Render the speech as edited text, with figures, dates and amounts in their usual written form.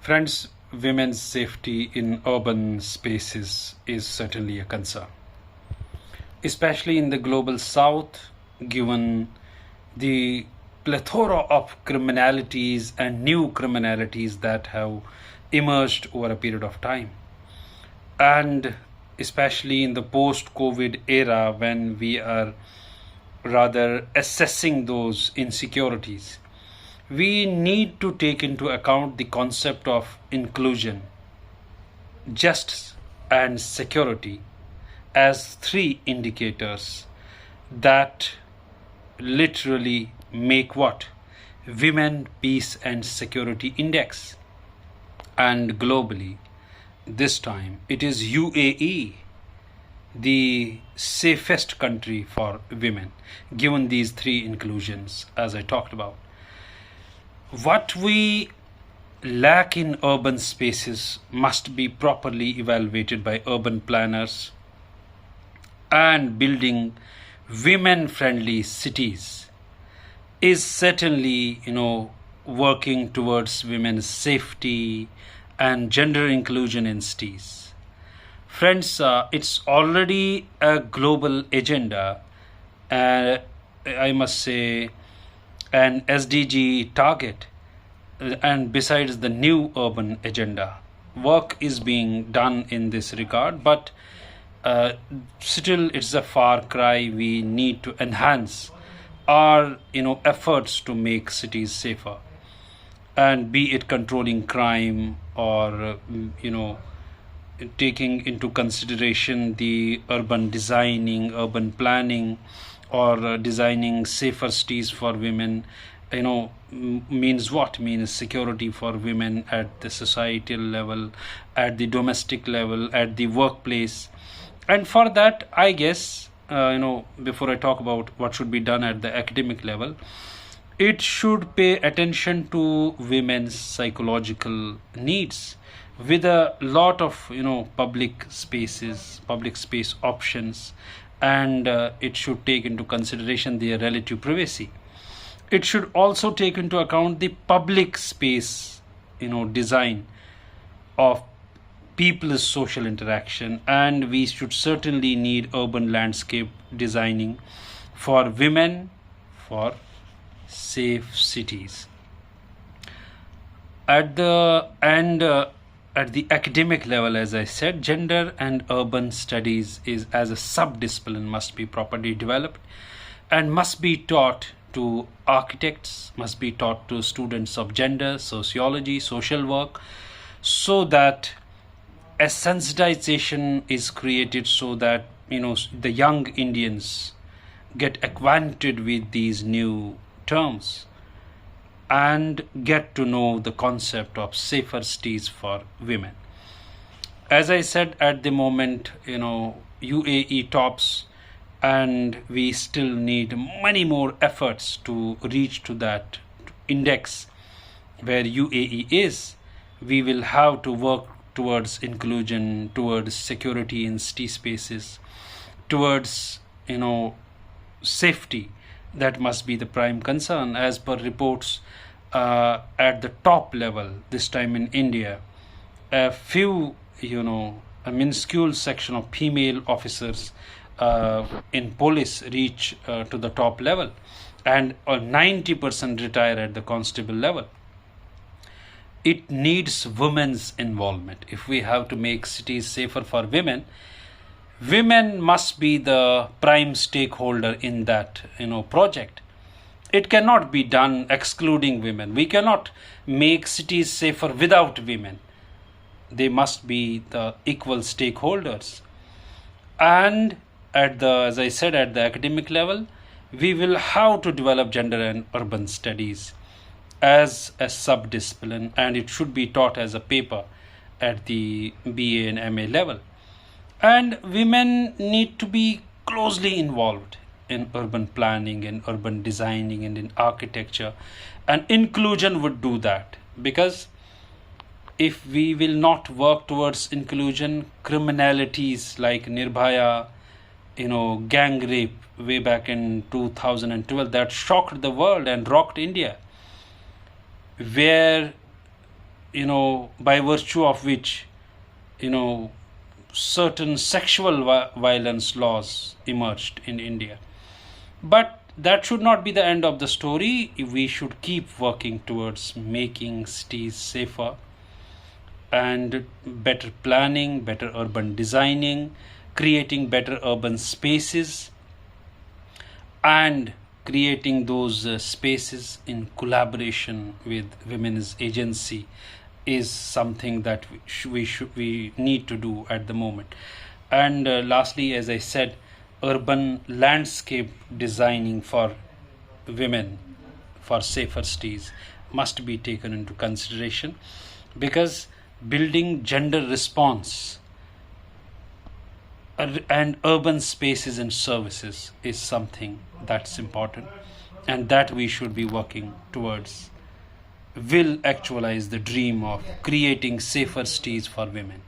Friends, women's safety in urban spaces is certainly a concern, especially in the global south, given the plethora of criminalities and new criminalities that have emerged over a period of time. And especially in the post COVID era, when we are rather assessing those insecurities, we need to take into account the concept of inclusion, justice, and security as three indicators that literally make what? Women, Peace, and Security Index. And globally, this time it is UAE, the safest country for women, given these three inclusions, as I talked about. What we lack in urban spaces must be properly evaluated by urban planners, and building women friendly cities is certainly, working towards women's safety and gender inclusion in cities. Friends, it's already a global agenda, I must say, an SDG target, and besides the new urban agenda, work is being done in this regard, but still it's a far cry. We need to enhance our efforts to make cities safer, and be it controlling crime or taking into consideration the urban designing, urban planning, or designing safer cities for women. Means what? Means security for women at the societal level, at the domestic level, at the workplace. And for that, I guess, before I talk about what should be done at the academic level, it should pay attention to women's psychological needs with a lot of public spaces, public space options, and it should take into consideration their relative privacy. It should also take into account the public space design of people's social interaction, and we should certainly need urban landscape designing for women, for safe cities. At the end, at the academic level, as I said, gender and urban studies is as a sub-discipline must be properly developed and must be taught to architects, must be taught to students of gender, sociology, social work, so that a sensitization is created, so that the young Indians get acquainted with these new terms and get to know the concept of safer cities for women. As I said, at the moment, UAE tops, and we still need many more efforts to reach to that index where UAE is. We will have to work towards inclusion, towards security in city spaces, towards safety. That must be the prime concern. As per reports, at the top level, this time in India, a few, a minuscule section of female officers in police reach to the top level, and 90% retire at the constable level. It needs women's involvement. If we have to make cities safer for women, women must be the prime stakeholder in that project. It cannot be done excluding women. We cannot make cities safer without women. They must be the equal stakeholders. And as I said, at the academic level, we will have to develop gender and urban studies as a sub-discipline, and it should be taught as a paper at the BA and MA level. And women need to be closely involved in urban planning and urban designing and in architecture, and inclusion would do that, because if we will not work towards inclusion, criminalities like Nirbhaya, gang rape way back in 2012 that shocked the world and rocked India, where by virtue of which, you know, certain sexual violence laws emerged in India. But that should not be the end of the story. We should keep working towards making cities safer, and better planning, better urban designing, creating better urban spaces, and creating those spaces in collaboration with women's agency is something that we need to do at the moment. And lastly, as I said, urban landscape designing for women for safer cities must be taken into consideration, because building gender response and urban spaces and services is something that's important, and that we should be working towards will actualize the dream of creating safer cities for women.